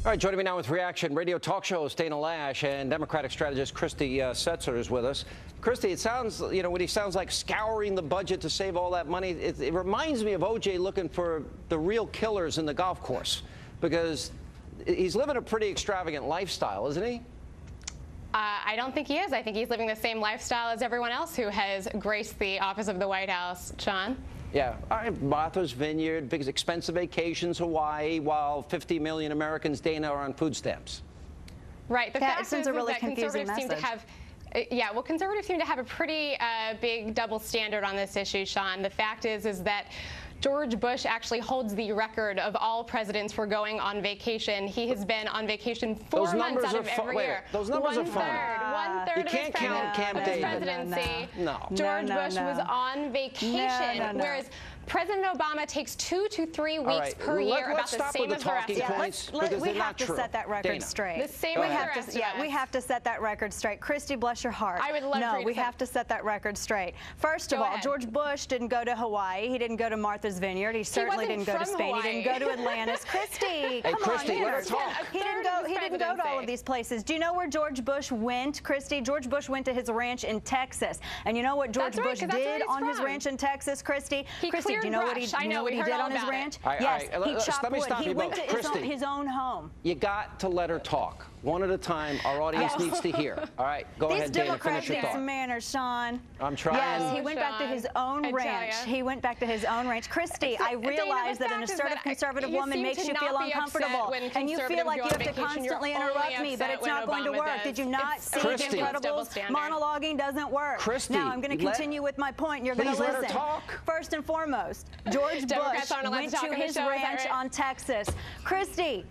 All right, joining me now with reaction, radio talk show host Dana Loesch and Democratic strategist Christy Setzer is with us. Christy, it sounds, what he sounds like scouring the budget to save all that money. It reminds me of O.J. looking for the real killers in the golf course, because he's living a pretty extravagant lifestyle, isn't he? I don't think he is. I think he's living the same lifestyle as everyone else who has graced the office of the White House. Sean? Yeah, all right, Martha's Vineyard, big expensive vacations, Hawaii, while 50 million Americans, Dana, are on food stamps. Right. The fact is that conservatives seem to have conservatives seem to have a pretty big double standard on this issue, Sean. The fact is that George Bush actually holds the record of all presidents for going on vacation. He has been on vacation 4 months out of every year. Those numbers are phony. One-third of his presidency, George Bush was on vacation, whereas President Obama takes 2 to 3 weeks per year, about the same as the rest of us. We have to set that record straight. The same as the rest of us. We have to set that record straight. Christy, bless your heart. I would love No, we have to set that record straight. First of all, George Bush didn't go to Hawaii. He didn't go to Martha's Vineyard. He certainly didn't go to Spain. He didn't go to Atlantis. Christy, come on, let her talk. He didn't go to all of these places. Do you know where George Bush went, Christy? George Bush went to his ranch in Texas. And you know what George Bush did on his ranch in Texas, Christy? Christy, do you know what he did on his ranch? Yes, he chopped wood. He went to his own home. You got to let her talk. One at a time. Our audience needs to hear. All right, go ahead, Dana, finish your thought. These Democrats need some manners, Sean. I'm trying. Yes, he went back to his own ranch. He went back to his own ranch. Christy, I realize that an assertive conservative woman makes you feel uncomfortable, and you feel like you have to constantly interrupt me, but it's not going to work. Did you not see The Incredibles? Monologuing doesn't work. Christy, now, I'm going to continue with my point. You're going to listen. First and foremost, George Bush went to his ranch on Texas. Christy,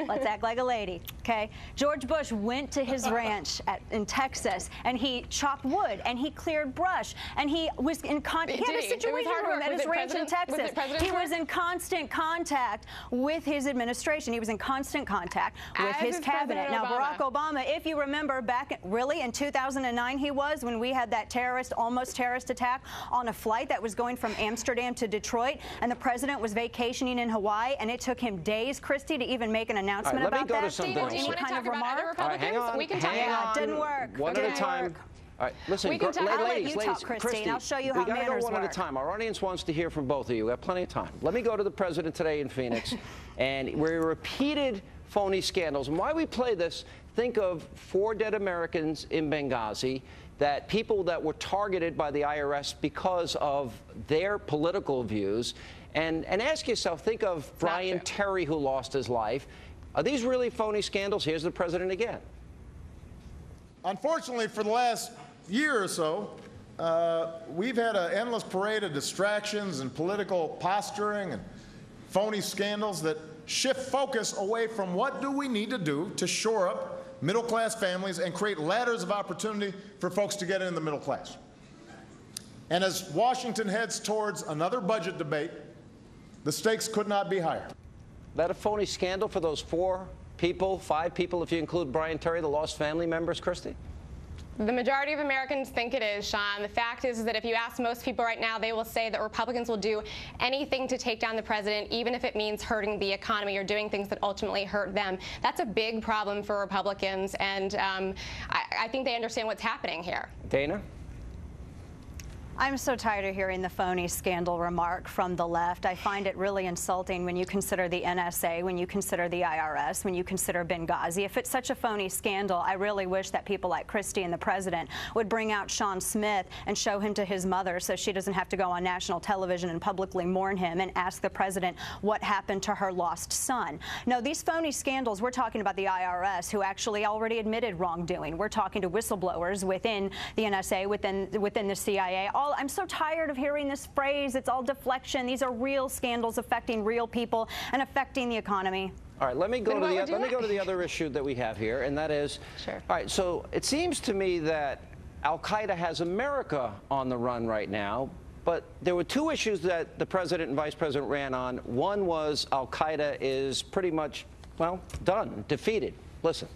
let's act like a lady, okay? George Bush went to his ranch in Texas, and he chopped wood, and he cleared brush, and he was in contact. He had a situation room at his ranch in Texas. He was in constant contact with his administration. He was in constant contact with his cabinet. Now, Barack Obama, if you remember back in 2009 he was, when we had that almost terrorist attack on a flight that was going from Amsterdam to Detroit, and the president was vacationing in Hawaii, and it took him days, Christy, to even make an announcement about that. Do you want to talk about other Republicans? Hang on, we can talk about it. Didn't work. One at a time. All right, listen, ladies, Christy, and I'll show you how manners work. We got to go one at a time. Our audience wants to hear from both of you. We have plenty of time. Let me go to the president today in Phoenix, and where repeated phony scandals. And why we play this, think of 4 dead Americans in Benghazi, that people that were targeted by the IRS because of their political views, and ask yourself, think of Brian Terry, who lost his life. Are these really phony scandals? Here's the president again. Unfortunately, for the last year or so, we've had an endless parade of distractions and political posturing and phony scandals that shift focus away from what do we need to do to shore up middle-class families and create ladders of opportunity for folks to get into the middle class. And as Washington heads towards another budget debate, the stakes could not be higher. That a phony scandal for those 4 people, 5 people, if you include Brian Terry, the lost family members, Christy? The majority of Americans think it is, Sean. The fact is that if you ask most people right now, they will say that Republicans will do anything to take down the president, even if it means hurting the economy or doing things that ultimately hurt them. That's a big problem for Republicans, and I think they understand what's happening here. Dana? I'm so tired of hearing the phony scandal remark from the left. I find it really insulting when you consider the NSA, when you consider the IRS, when you consider Benghazi. If it's such a phony scandal, I really wish that people like Christy and the president would bring out Sean Smith and show him to his mother so she doesn't have to go on national television and publicly mourn him and ask the president what happened to her lost son. No, these phony scandals, we're talking about the IRS, who actually already admitted wrongdoing. We're talking to whistleblowers within the NSA, within the CIA. I'm so tired of hearing this phrase. It's all deflection. These are real scandals affecting real people and affecting the economy. All right, let me go to the other issue that we have here, and that is, all right, so it seems to me that Al-Qaeda has America on the run right now, but there were 2 issues that the president and vice president ran on. One was Al-Qaeda is pretty much, well, done, defeated. Listen.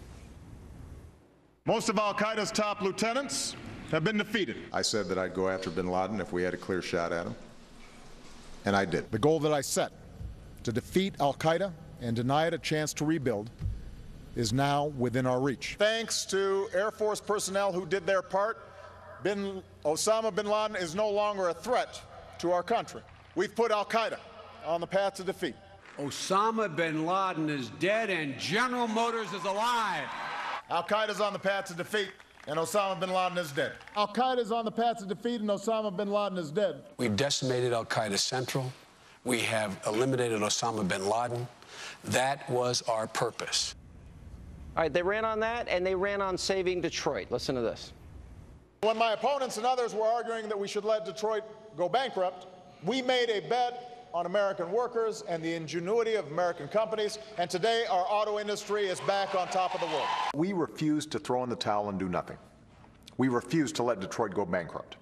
Most of Al-Qaeda's top lieutenants have been defeated. I said that I'd go after bin Laden if we had a clear shot at him, and I did. The goal that I set to defeat Al-Qaeda and deny it a chance to rebuild is now within our reach. Thanks to Air Force personnel who did their part, Osama bin Laden is no longer a threat to our country. We've put al-Qaeda on the path to defeat. Osama bin Laden is dead and General Motors is alive. Al-Qaeda is on the path to defeat, and Osama bin Laden is dead. Al-Qaeda is on the path to defeat, and Osama bin Laden is dead. We've decimated al-Qaeda Central. We have eliminated Osama bin Laden. That was our purpose. All right, they ran on that, and they ran on saving Detroit. Listen to this. When my opponents and others were arguing that we should let Detroit go bankrupt, we made a bet on American workers and the ingenuity of American companies, and today our auto industry is back on top of the world. We refused to throw in the towel and do nothing. We refused to let Detroit go bankrupt.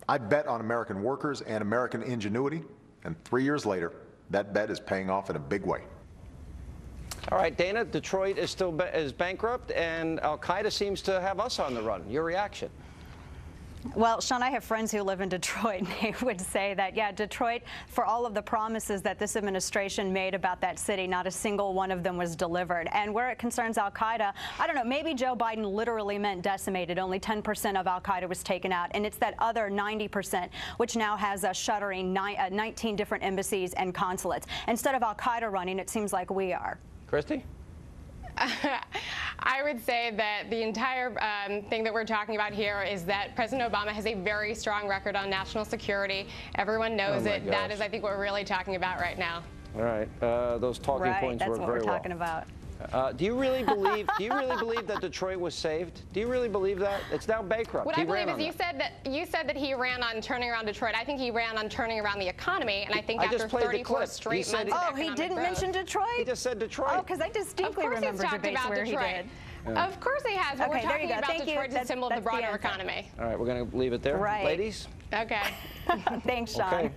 I bet on American workers and American ingenuity, and 3 years later, that bet is paying off in a big way. All right, Dana, Detroit is still bankrupt, and al-Qaeda seems to have us on the run. Your reaction? Well, Sean, I have friends who live in Detroit, and they would say that, yeah, Detroit, for all of the promises that this administration made about that city, not a single one of them was delivered. And where it concerns al-Qaeda, I don't know, maybe Joe Biden literally meant decimated. Only 10% of al-Qaeda was taken out, and it's that other 90%, which now has a shuttering 19 different embassies and consulates. Instead of al-Qaeda running, it seems like we are. Christy? I would say that the entire thing that we're talking about here is that President Obama has a very strong record on national security. Everyone knows it. That is, I think, what we're really talking about right now. All right, those talking points were very well. That's what we're talking about. Do you really believe that Detroit was saved? Do you really believe that? It's now bankrupt. What I believe is you said that he ran on turning around Detroit. I think he ran on turning around the economy, and I think after 34 straight months of he didn't mention Detroit? He just said Detroit. Oh, because I distinctly remember debates where he did. Yeah. Of course he has, but we're talking about Detroit as a symbol of the broader economy. All right, we're going to leave it there. Right. Ladies? Okay. Thanks, Sean. Okay.